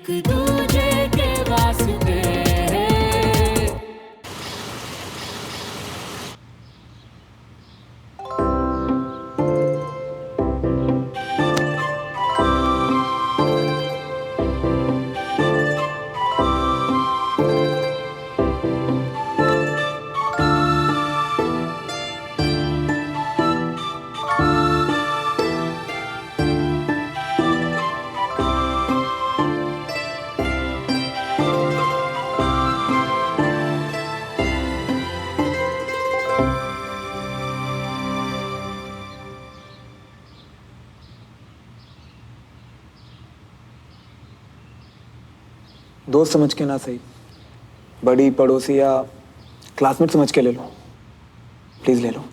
एक दूजे के वास्ते। दोस्त समझ के ना सही, बड़ी पड़ोसी या क्लासमेट समझ के ले लो, प्लीज ले लो।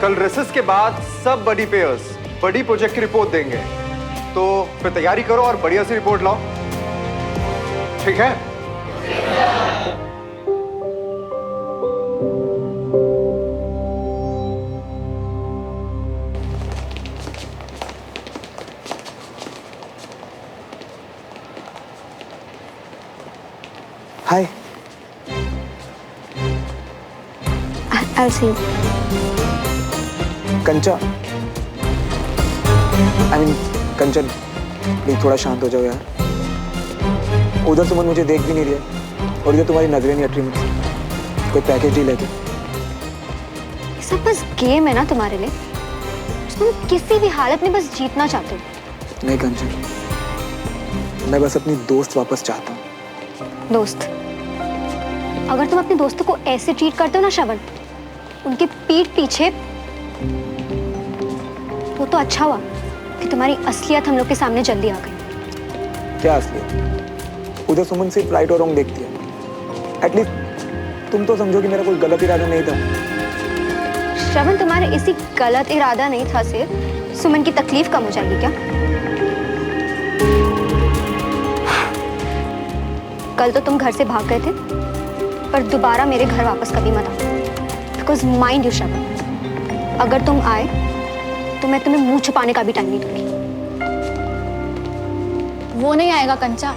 कल रेसेस के बाद सब बड़ी पेयर्स बड़ी प्रोजेक्ट की रिपोर्ट देंगे, तो फिर तैयारी करो और बढ़िया सी रिपोर्ट लाओ, ठीक है? हाय। I'll see you. कंचा, कंचन, प्लीज थोड़ा शांत हो जाओ यार। उधर सुमन मुझे देख भी नहीं रही और इधर तुम्हारी नजरें नहीं हट रही मुझसे। कोई पैकेज ही लेके। ये सब बस गेम है ना तुम्हारे लिए, तुम किसी भी हालत में बस जीतना चाहते हो। नहीं कंचन, मैं बस अपनी दोस्त वापस चाहता हूँ। दोस्त? अगर तुम अपने दोस्तों को ऐसे ट्रीट करते हो ना श्रवण, उनके पीठ पीछे, वो तो अच्छा हुआ कि तुम्हारी असलियत हम लोग के सामने जल्दी आ गई। क्या असलियत? उधर सुमन सिर्फ राइट और रॉन्ग देखती है। एटलीस्ट तुम तो समझो कि मेरा कोई गलत इरादा नहीं था। श्रवण, तुम्हारे इसी गलत इरादा नहीं था से सुमन की तकलीफ कम हो जाएगी क्या? कल तो तुम घर से भाग गए थे, पर दोबारा मेरे घर वापस कभी मत आना। बिकॉज माइंड यू श्रवण, अगर तुम आए तो मैं तुम्हें मुंह छुपाने का भी टाइम नहीं दूंगी। वो नहीं आएगा कंचा।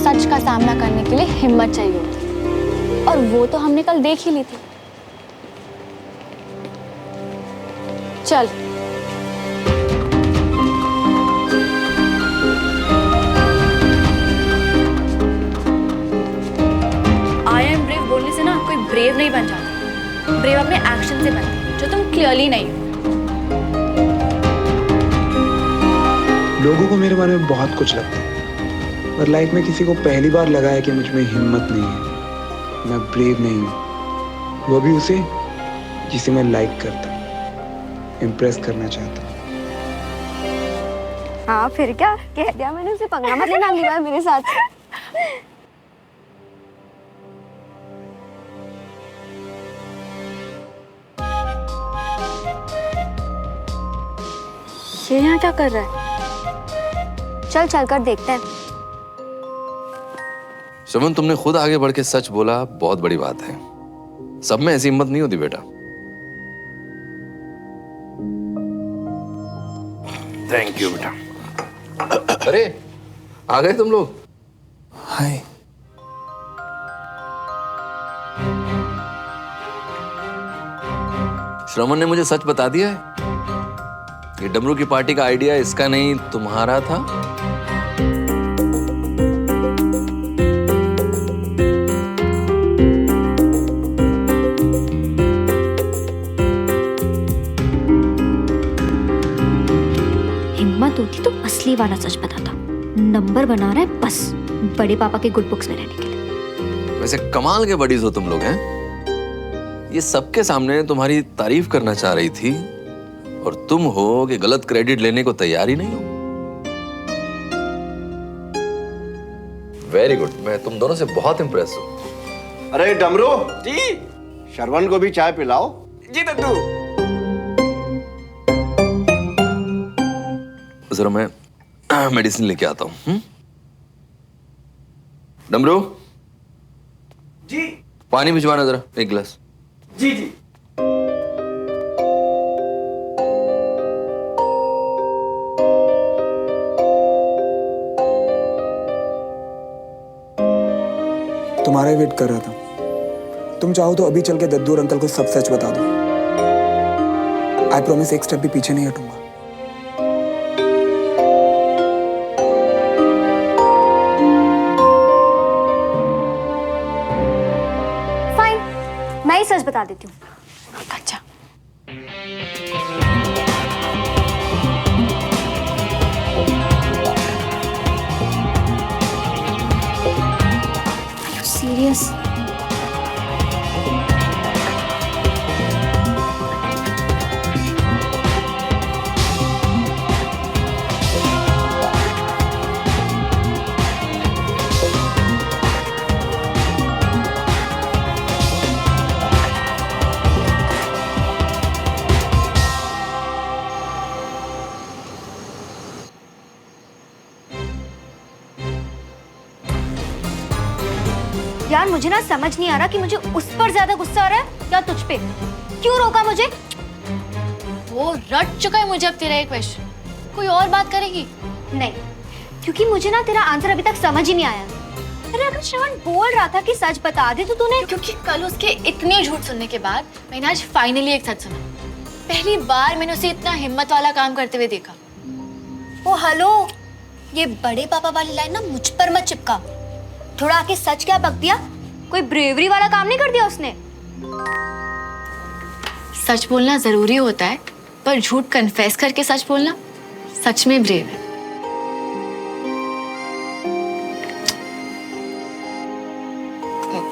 सच का सामना करने के लिए हिम्मत चाहिए होती, और वो तो हमने कल देख ही ली थी। चल। आई एम ब्रेव बोलने से ना कोई ब्रेव नहीं बन जाता। ब्रेव अपने एक्शन से बनती है, जो तुम क्लियरली नहीं हो। लोगों को मेरे बारे में बहुत कुछ लगता है, पर लाइफ में किसी को पहली बार लगा है कि मुझ में हिम्मत नहीं है, मैं ब्रेव नहीं हूँ। वो भी उसे जिसे मैं लाइक करता, इम्प्रेस करना चाहता। हाँ फिर क्या कह दिया मैंने उसे, पंगा मत लेना अगली बार मेरे साथ। ये यहाँ क्या कर रहा है? चल चल कर देखते हैं। श्रवण, तुमने खुद आगे बढ़ के सच बोला, बहुत बड़ी बात है। सब में ऐसी हिम्मत नहीं होती बेटा। थैंक यू बेटा। अरे आ गए तुम लोग? हाय। श्रवण ने मुझे सच बता दिया है, ये डमरू की पार्टी का आइडिया इसका नहीं तुम्हारा था। हिम्मत होती तो असली वाला सच बताता। नंबर बना रहा है बस बड़े पापा के गुड बुक्स में रहने के लिए। वैसे कमाल के बडीज हो तुम लोग हैं। ये सबके सामने तुम्हारी तारीफ करना चाह रही थी और तुम हो कि गलत क्रेडिट लेने को तैयार ही नहीं हो। वेरी गुड, मैं तुम दोनों से बहुत इंप्रेस हूं। अरे डमरू जी श्रवण को भी चाय पिलाओ। जी दद्दू। जरा मैं मेडिसिन लेके आता हूं। डमरू, जी पानी भिजवाना जरा, एक गिलास। जी जी। तुम्हारा ही वेट कर रहा था। तुम चाहो तो अभी चल के दद्दू और अंकल को सब सच बता दो। आई प्रॉमिस एक स्टेप भी पीछे नहीं हटूंगा। फाइन, मैं ही सच बता देती हूँ। अच्छा, सीरियस? यार मुझे ना समझ नहीं आ रहा कि मुझे उस पर ज्यादा गुस्सा आ रहा है या तुझ पे। क्यों रोका मुझे? वो रट चुका है मुझे अब तेरा ये क्वेश्चन। कोई और बात करेगी? नहीं, क्योंकि मुझे ना तेरा आंसर अभी तक समझ ही नहीं आया। अरे अगर श्रवण बोल रहा था कि सच बता दे तो तूने क्योंकि कल उसके इतने झूठ सुनने के बाद मैंने आज फाइनली एक सच सुना। पहली बार मैंने उसे इतना हिम्मत वाला काम करते हुए देखा। ओ हेलो, ये बड़े पापा वाली लाइन ना मुझ पर मत चिपका। थोड़ा आके सच क्या बक दिया? कोई ब्रेवरी वाला काम नहीं कर दिया उसने। सच बोलना जरूरी होता है, पर झूठ कन्फेस करके सच बोलना सच में ब्रेव है।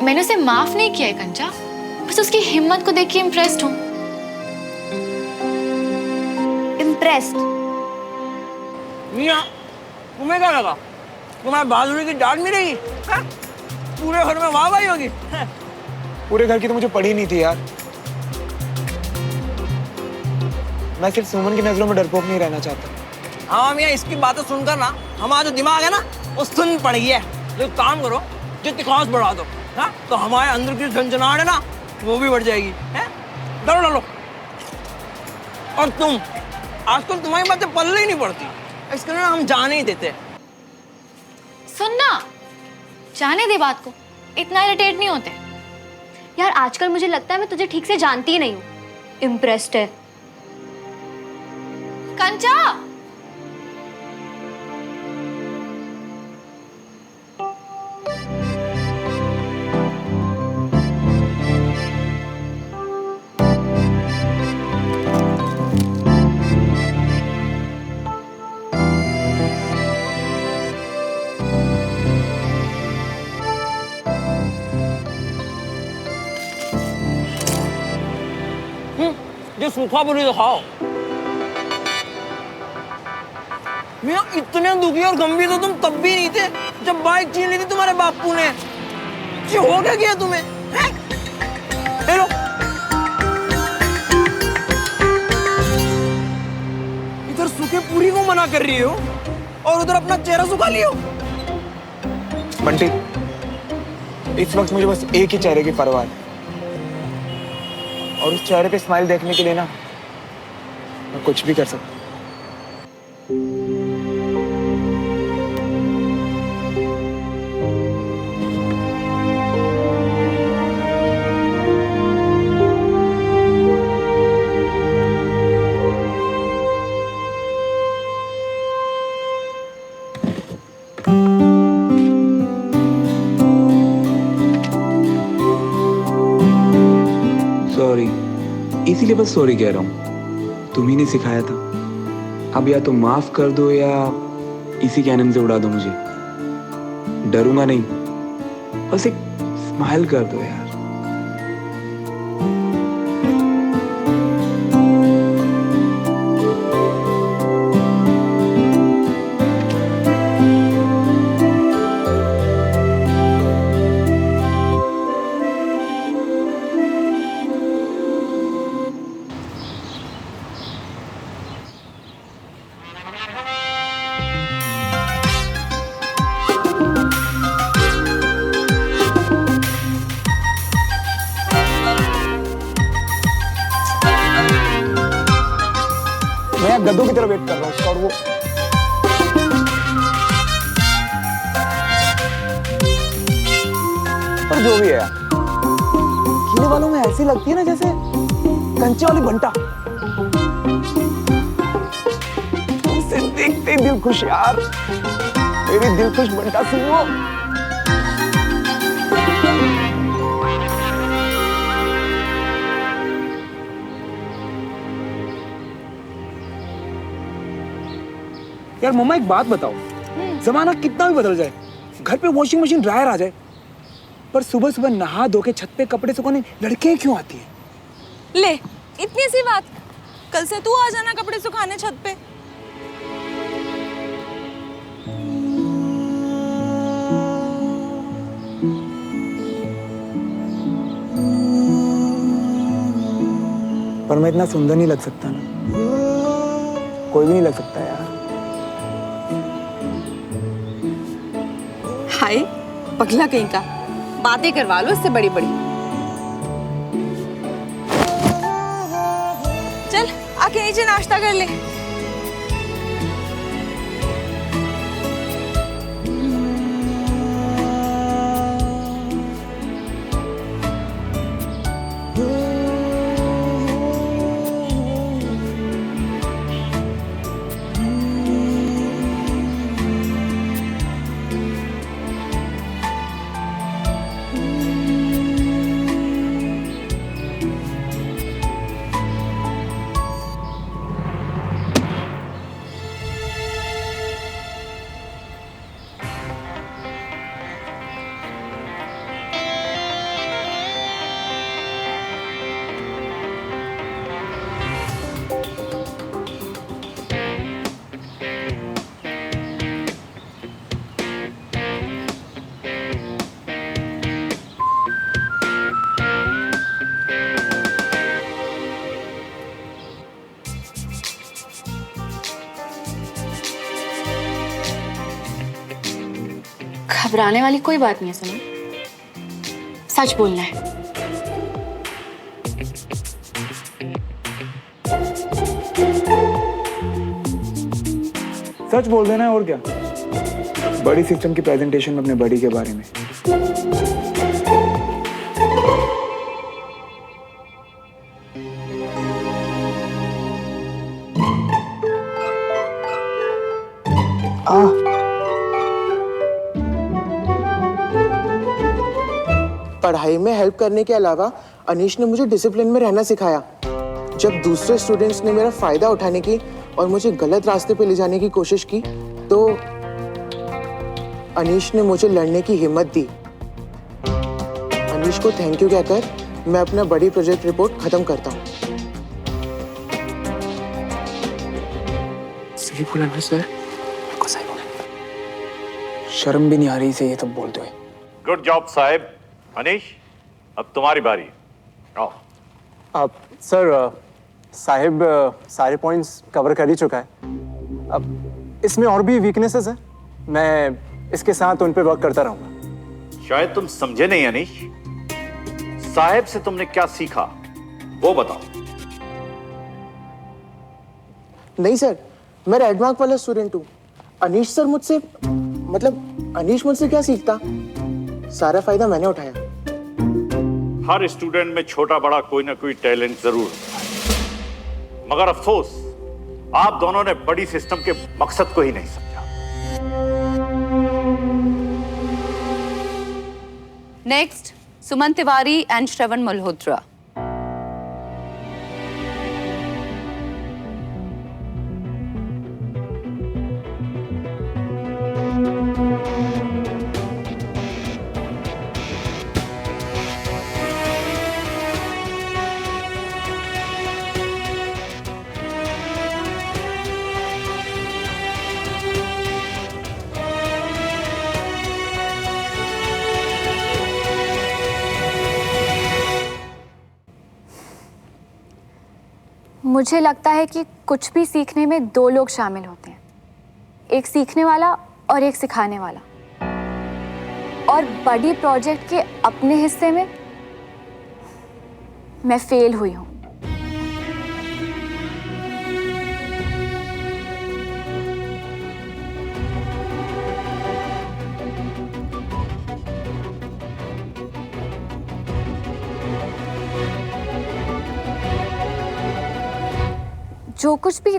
मैंने उसे माफ नहीं किया है कंचा, बस उसकी हिम्मत को देख के इम्प्रेस्ड हूँ। इम्प्रेस्ड? मियां, तुम्हें क्या लगा तुम्हारी बहादुरी की डांट मिलेगी? हाँ? पूरे घर में वाह होगी। हाँ? पूरे घर की तो मुझे पड़ी नहीं थी यार। मैं सिर्फ सुमन की नजरों में डरपोक नहीं रहना चाहता। हाँ मियां, इसकी बातें सुनकर ना हमारा जो दिमाग है ना वो सुन पड़ गया है। जो काम करो, जितनी खास बढ़ा दो, हाँ? तो हमारे अंदर की झंझनाहट है ना वो भी बढ़ जाएगी। डरो डरो। और तुम आजकल तुम्हारी बातें पल्ले ही नहीं पड़ती, इसके लिए हम जाने ही देते। सुनना, जाने दे बात को, इतना इरिटेट नहीं होते। यार आजकल मुझे लगता है मैं तुझे ठीक से जानती ही नहीं हूँ। इम्प्रेस्ड है। कंचा, ये सूखा पूरी तो खाओ। मियां, इतने दुखी और गंभीर तो तुम तब भी नहीं थे जब बाइक छीन ली थी तुम्हारे बापू ने। ये हो क्या गया तुम्हें? हेलो, इधर सूखे पूरी को मना कर रही हो और उधर अपना चेहरा सुखा लियो। बंटी, इस वक्त मुझे बस एक ही चेहरे की परवाह है, और उस चेहरे पे स्माइल देखने के लिए ना मैं कुछ भी कर सकता हूँ। सॉरी, इसीलिए बस सॉरी कह रहा हूँ। तुम ही ने सिखाया था। अब या तो माफ कर दो या इसी कैनन से उड़ा दो मुझे। डरूंगा नहीं, बस एक स्माइल कर दो यार। मैं गद्दों की तरह वेट कर रहा हूँ उसका, और वो पर जो भी है यार, खेलने वालों में ऐसी लगती है ना जैसे कंचे वाली घंटा। उसे देखते ही दिल खुश यार, मेरी दिल खुश घंटा सिंह वो। यार मम्मा एक बात बताओ, जमाना कितना भी बदल जाए, घर पे वॉशिंग मशीन ड्रायर आ जाए, पर सुबह सुबह नहा धो के छत पे कपड़े सुखाने लड़कियां क्यों आती हैं? ले, इतनी सी बात, कल से तू आ जाना कपड़े सुखाने छत पे। पर मैं इतना सुंदर नहीं लग सकता ना, कोई भी नहीं लग सकता यार। हाय पगला कहीं का, बातें करवा लो इससे बड़ी बड़ी। चल आके नीचे नाश्ता कर ले। घबराने वाली कोई बात नहीं है सनम, सच बोलना है। सच बोल देना है और क्या। बड़ी सिस्टम की प्रेजेंटेशन में अपने बड़ी के बारे में। पढ़ाई में हेल्प करने के अलावा अनीश ने मुझे डिसिप्लिन में रहना सिखाया। जब दूसरे स्टूडेंट्स ने मेरा फायदा उठाने की और मुझे गलत रास्ते पे ले जाने की कोशिश की तो अनीश ने मुझे लड़ने की हिम्मत दी। अनीश को थैंक यू कहकर मैं अपना बड़ी प्रोजेक्ट रिपोर्ट खत्म करता हूँ। सही बोला ना सर, बिल्कुल सही बोला। शर्म भी नहीं आ रही से ये सब बोलते हुए। गुड जॉब साहब। अनीश अब तुम्हारी बारी। आओ। अब सर साहिब सारे पॉइंट्स कवर कर ही चुका है। अब इसमें और भी वीकनेसेस हैं, मैं इसके साथ उन पे वर्क करता रहूंगा। शायद तुम समझे नहीं अनीश, साहिब से तुमने क्या सीखा वो बताओ। नहीं सर, मैं रेड मार्क वाला स्टूडेंट हूँ। अनीश सर मुझसे अनीश मुझसे क्या सीखता, सारा फायदा मैंने उठाया। हर स्टूडेंट में छोटा बड़ा कोई ना कोई टैलेंट जरूर होता है, मगर अफसोस आप दोनों ने बड़ी सिस्टम के मकसद को ही नहीं समझा। नेक्स्ट सुमन तिवारी एंड श्रवण मल्होत्रा। मुझे लगता है कि कुछ भी सीखने में दो लोग शामिल होते हैं, एक सीखने वाला और एक सिखाने वाला। और बड़ी प्रोजेक्ट के अपने हिस्से में मैं फेल हुई हूं। जो कुछ भी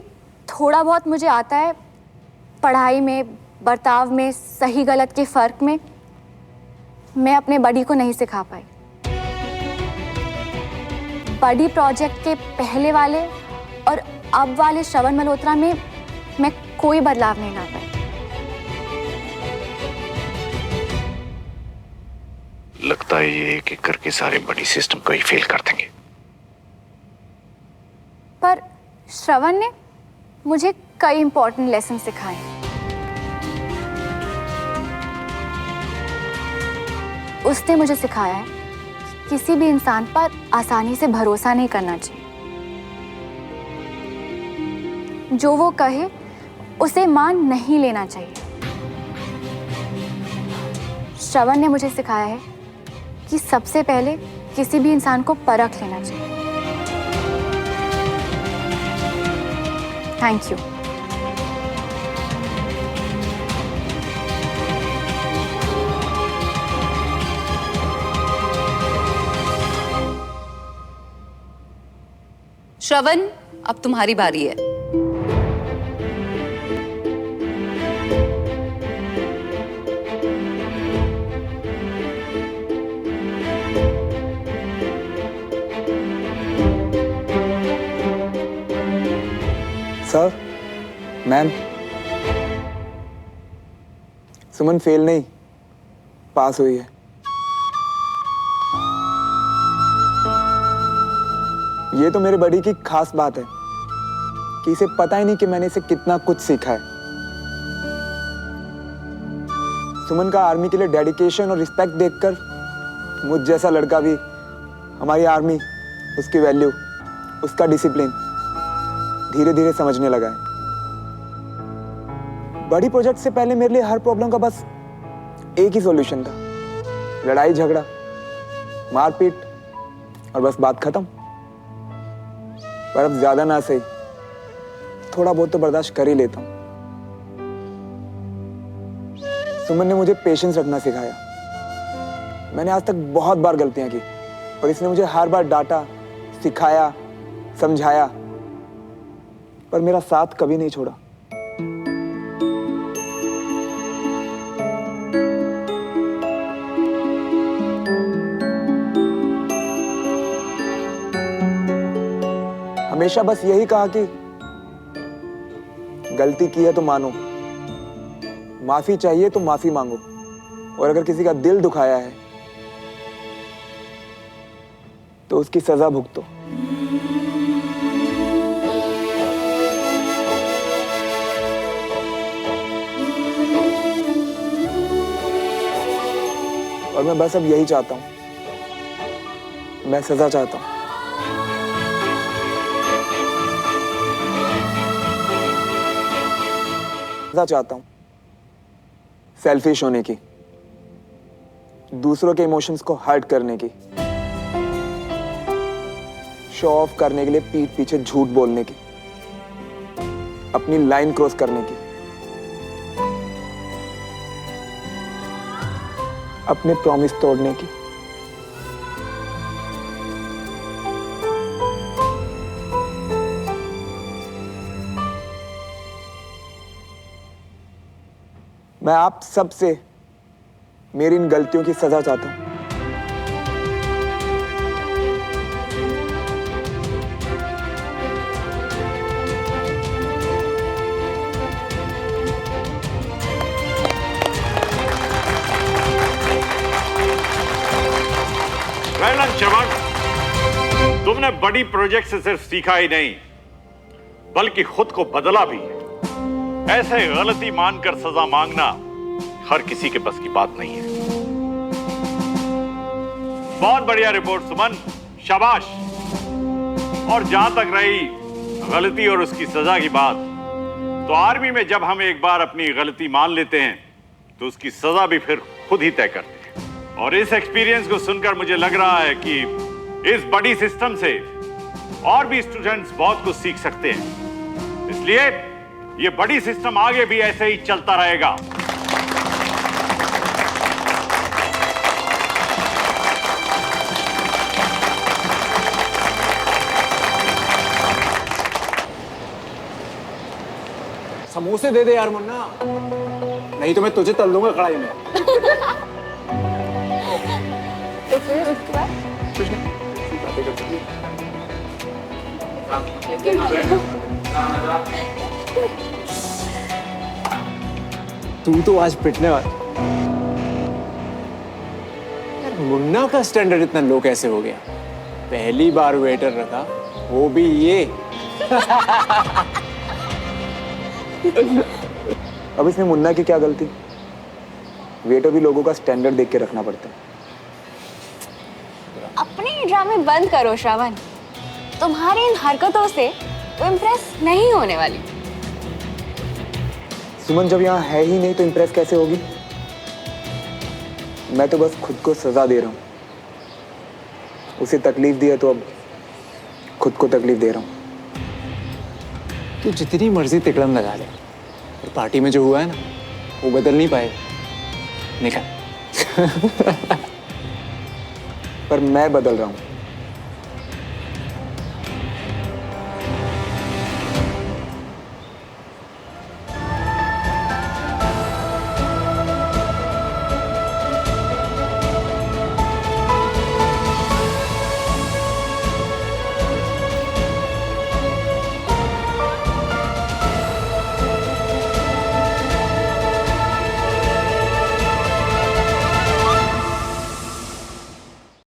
थोड़ा बहुत मुझे आता है पढ़ाई में, बर्ताव में, सही गलत के फ़र्क में, मैं अपने बडी को नहीं सिखा पाई। बडी प्रोजेक्ट के पहले वाले और अब वाले श्रवण मल्होत्रा में मैं कोई बदलाव नहीं ला पाई। लगता है ये एक एक करके सारे बड़ी सिस्टम को ही फेल कर देंगे। पर श्रवण ने मुझे कई इंपॉर्टेंट लेसन सिखाए। उसने मुझे सिखाया है कि किसी भी इंसान पर आसानी से भरोसा नहीं करना चाहिए। जो वो कहे उसे मान नहीं लेना चाहिए। श्रवण ने मुझे सिखाया है कि सबसे पहले किसी भी इंसान को परख लेना चाहिए। Thank you. श्रवण, अब तुम्हारी बारी है। सर, मैम, सुमन फेल नहीं, पास हुई है। ये तो मेरे बड़ी की खास बात है कि इसे पता ही नहीं कि मैंने इसे कितना कुछ सीखा है। सुमन का आर्मी के लिए डेडिकेशन और रिस्पेक्ट देखकर मुझ जैसा लड़का भी हमारी आर्मी, उसकी वैल्यू, उसका डिसिप्लिन धीरे धीरे समझने लगा है। बड़ी प्रोजेक्ट से पहले मेरे लिए हर प्रॉब्लम का बस एक ही सॉल्यूशन था, लड़ाई झगड़ा, मारपीट और बस बात खत्म। पर अब ज्यादा ना सही, थोड़ा बहुत तो बर्दाश्त कर ही लेता हूं। सुमन ने मुझे पेशेंस रखना सिखाया। मैंने आज तक बहुत बार गलतियां की और इसने मुझे हर बार डांटा, सिखाया, समझाया, पर मेरा साथ कभी नहीं छोड़ा। हमेशा बस यही कहा कि गलती की है तो मानो, माफी चाहिए तो माफी मांगो, और अगर किसी का दिल दुखाया है तो उसकी सजा भुगतो। और मैं बस अब यही चाहता हूं, मैं सजा चाहता हूं। सजा चाहता हूं सेल्फिश होने की, दूसरों के इमोशंस को हर्ट करने की, शो ऑफ करने के लिए पीठ पीछे झूठ बोलने की, अपनी लाइन क्रॉस करने की, अपने प्रॉमिस तोड़ने की। मैं आप सब से मेरी इन गलतियों की सजा चाहता हूं। श्रवण, तुमने बड़ी प्रोजेक्ट से सिर्फ सीखा ही नहीं बल्कि खुद को बदला भी है। ऐसे गलती मानकर सजा मांगना हर किसी के बस की बात नहीं है। बहुत बढ़िया रिपोर्ट सुमन, शाबाश। और जहां तक रही गलती और उसकी सजा की बात, तो आर्मी में जब हम एक बार अपनी गलती मान लेते हैं तो उसकी सजा भी फिर खुद ही तय करते हैं। और इस एक्सपीरियंस को सुनकर मुझे लग रहा है कि इस बड़ी सिस्टम से और भी स्टूडेंट्स बहुत कुछ सीख सकते हैं। इसलिए ये बड़ी सिस्टम आगे भी ऐसे ही चलता रहेगा। समोसे दे दे यार मुन्ना, नहीं तो मैं तुझे तल दूंगा कढ़ाई में। तो फिर उसके बाद कुछ नहीं, बातें करते हैं। तू तो आज पिटने वाला। यार मुन्ना का स्टैंडर्ड इतना लो कैसे हो गया? पहली बार वेटर रखा, वो भी ये। अब इसमें मुन्ना की क्या गलती? वेटर भी लोगों का स्टैंडर्ड देख के रखना पड़ता है। अपने ड्रामे बंद करो श्रावण, तुम्हारी इन हरकतों से वो इम्प्रेस नहीं होने वाली। सुमन जब यहाँ है ही नहीं तो इम्प्रेस कैसे होगी? मैं तो बस खुद को सजा दे रहा हूँ। उसे तकलीफ दी है तो अब खुद को तकलीफ दे रहा हूँ। तू जितनी मर्जी तिकड़म लगा ले, और पार्टी में जो हुआ है ना, वो बदल नहीं पाए। निकल। पर मैं बदल रहा हूँ।